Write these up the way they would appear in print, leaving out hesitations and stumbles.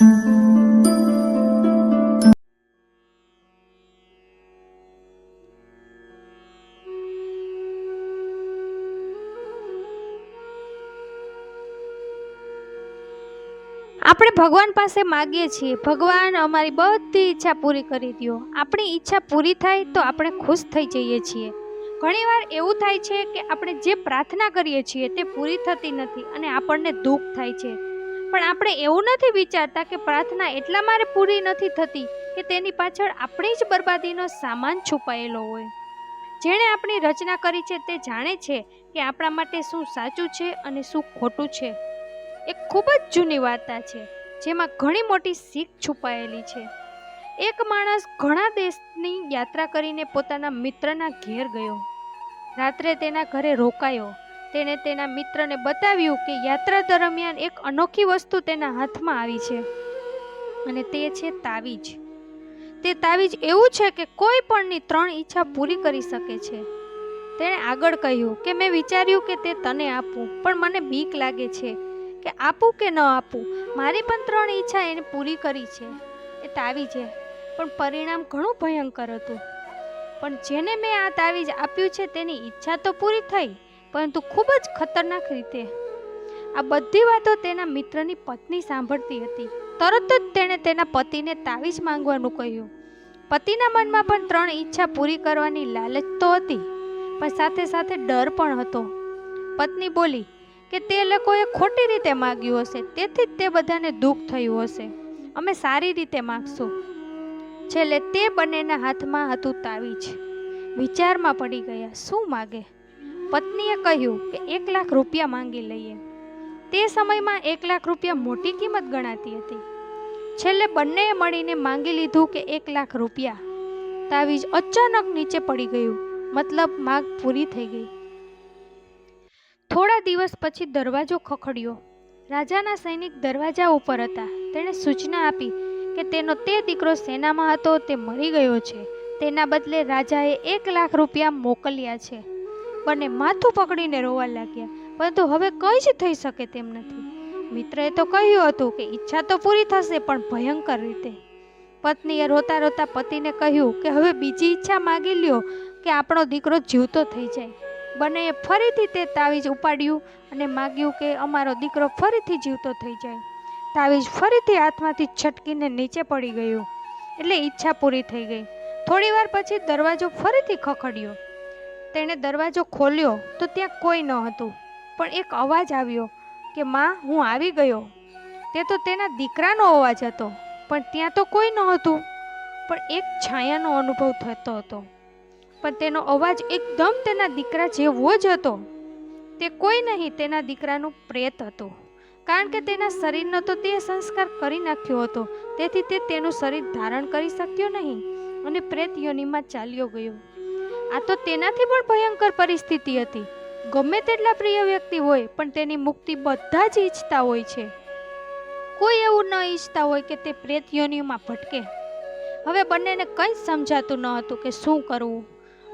આપણે ભગવાન પાસે માગીએ છીએ, ભગવાન અમારી બધી ઈચ્છા પૂરી કરી દો. આપણી ઈચ્છા પૂરી થાય તો આપણે ખુશ થઈ જઈએ છીએ. ઘણીવાર એવું થાય છે કે આપણે જે પ્રાર્થના કરીએ છીએ તે પૂરી થતી નથી અને આપણને દુઃખ થાય છે. પણ આપણે એવું નથી વિચારતા કે પ્રાર્થના એટલા માટે પૂરી નથી થતી કે તેની પાછળ આપણી જ બરબાદીનો સામાન છુપાયેલો હોય. જેણે આપણી રચના કરી છે તે જાણે છે કે આપણા માટે શું સાચું છે અને શું ખોટું છે. એક ખૂબ જ જૂની વાર્તા છે જેમાં ઘણી મોટી શીખ છુપાયેલી છે. એક માણસ ઘણા દેશની યાત્રા કરીને પોતાના મિત્રના ઘેર ગયો. રાત્રે તેના ઘરે રોકાયો. તેણે તેના મિત્રને બતાવ્યું કે યાત્રા દરમિયાન એક અનોખી વસ્તુ તેના હાથમાં આવી છે અને તે છે તાવીજ. તે તાવીજ એવું છે કે કોઈ પણની 3 ઈચ્છા પૂરી કરી શકે છે. તેણે આગળ કહ્યું કે મેં વિચાર્યું કે તે તને આપું, પણ મને બીક લાગે છે કે આપું કે ન આપું. મારી પણ 3 ઈચ્છા એને પૂરી કરી છે. એ તાવીજ છે, પણ પરિણામ ઘણું ભયંકર હતું. પણ જેને મેં આ તાવીજ આપ્યું છે તેની ઈચ્છા તો પૂરી થઈ, પરંતુ ખૂબ જ ખતરનાક રીતે. આ બધી વાતો તેના મિત્રની પત્ની સાંભળતી હતી. તરત જ તેણે તેના પતિને તાવીજ માંગવાનું કહ્યું. પતિના મનમાં પણ 3 ઈચ્છા પૂરી કરવાની લાલચ તો હતી, પણ સાથે સાથે ડર પણ હતો. પત્ની બોલી કે તે લોકોએ ખોટી રીતે માગ્યું હશે, તેથી જ તે બધાને દુઃખ થયું હશે. અમે સારી રીતે માગશું. છેલ્લે તે બંનેના હાથમાં હતું તાવીજ. વિચારમાં પડી ગયા, શું માગે? પત્નીએ કહ્યું કે 1 લાખ રૂપિયા માંગી લઈએ. તે સમયમાં 1 લાખ રૂપિયા મોટી કિંમત ગણાતી હતી. છેલ્લે બંનેએ મળીને માંગી લીધું કે 1 લાખ રૂપિયા. તાવીજ અચાનક નીચે પડી ગયું, મતલબ માગ પૂરી થઈ ગઈ. થોડા દિવસ પછી દરવાજો ખખડ્યો. રાજાના સૈનિક દરવાજા ઉપર હતા. તેણે સૂચના આપી કે તેનો તે દીકરો સેનામાં હતો તે મરી ગયો છે. તેના બદલે રાજાએ 1 લાખ રૂપિયા મોકલ્યા છે. બંને માથું પકડીને રોવા લાગ્યા, પરંતુ હવે કંઈ જ થઈ શકે તેમ નથી. મિત્રએ તો કહ્યું હતું કે ઈચ્છા તો પૂરી થશે, પણ ભયંકર રીતે. પત્નીએ રોતા રોતા પતિને કહ્યું કે હવે બીજી ઈચ્છા માગી લ્યો કે આપણો દીકરો જીવતો થઈ જાય. બંનેએ ફરીથી તે તાવીજ ઉપાડ્યું અને માગ્યું કે અમારો દીકરો ફરીથી જીવતો થઈ જાય. તાવીજ ફરીથી હાથમાંથી છટકીને નીચે પડી ગયું, એટલે ઈચ્છા પૂરી થઈ ગઈ. થોડી વાર પછી દરવાજો ફરીથી ખખડ્યો. તેણે દરવાજો ખોલ્યો તો ત્યાં કોઈ ન હતું, પણ એક અવાજ આવ્યો કે માં, હું આવી ગયો. તે તો તેના દીકરાનો અવાજ હતો, પણ ત્યાં તો કોઈ નહોતું. પણ એક છાયાનો અનુભવ થતો હતો, પણ તેનો અવાજ એકદમ તેના દીકરા જેવો જ હતો. તે કોઈ નહીં, તેના દીકરાનું પ્રેત હતું. કારણ કે તેના શરીરનો તો તે સંસ્કાર કરી નાખ્યો હતો, તેથી તે તેનું શરીર ધારણ કરી શક્યો નહીં અને પ્રેત યોનિમાં ચાલ્યો ગયો. આ તો તેનાથી પણ ભયંકર પરિસ્થિતિ હતી. ગમે તેટલા પ્રિય વ્યક્તિ હોય, પણ તેની મુક્તિ બધા જ ઈચ્છતા હોય છે. કોઈ એવું ન ઈચ્છતા હોય કે તે પ્રેત યોનિમાં ભટકે. હવે બંનેને કંઈ સમજાતું ન હતું કે શું કરવું.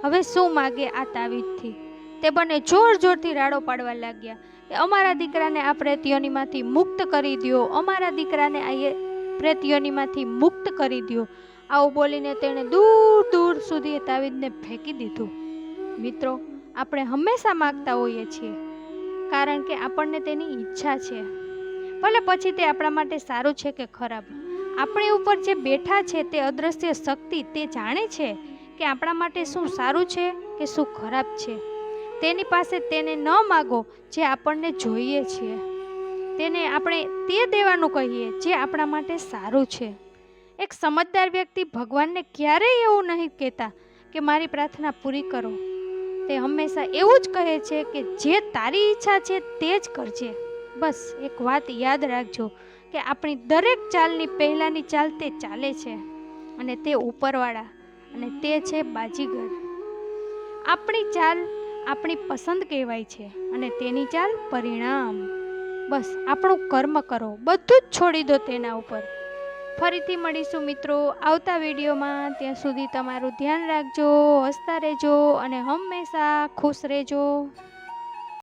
હવે શું માગે આ તાવીજથી? તે બંને જોર જોરથી રાડો પાડવા લાગ્યા કે અમારા દીકરાને આ પ્રેત યોનિમાંથી મુક્ત કરી દો, અમારા દીકરાને આ પ્રેત યોનિમાંથી મુક્ત કરી દો. આવું બોલીને તેણે દૂર દૂર સુધી તાવીજને ફેંકી દીધું. મિત્રો, આપણે હંમેશા માગતા હોઈએ છીએ કારણ કે આપણને તેની ઈચ્છા છે. ભલે પછી તે આપણા માટે સારું છે કે ખરાબ. આપણી ઉપર જે બેઠા છે તે અદ્રશ્ય શક્તિ તે જાણે છે કે આપણા માટે શું સારું છે કે શું ખરાબ છે. તેની પાસે તેને ન માગો જે આપણને જોઈએ છીએ. તેને આપણે તે દેવાનું કહીએ જે આપણા માટે સારું છે. એક સમજદાર વ્યક્તિ ભગવાનને ક્યારેય એવું નહીં કહેતા કે મારી પ્રાર્થના પૂરી કરો. તે હંમેશા એવું જ કહે છે કે જે તારી ઈચ્છા છે તે જ કરજે. બસ એક વાત યાદ રાખજો કે આપણી દરેક ચાલની પહેલાંની ચાલ તે ચાલે છે, અને તે ઉપરવાળા, અને તે છે બાજીગર. આપણી ચાલ આપણી પસંદ કહેવાય છે, અને તેની ચાલ પરિણામ. બસ આપણું કર્મ કરો, બધું જ છોડી દો તેના ઉપર. ફરીથી મળીશું મિત્રો આવતા વિડીયોમાં. ત્યાં સુધી તમારું ધ્યાન રાખજો, હસતા રહેજો અને હંમેશા ખુશ રહેજો.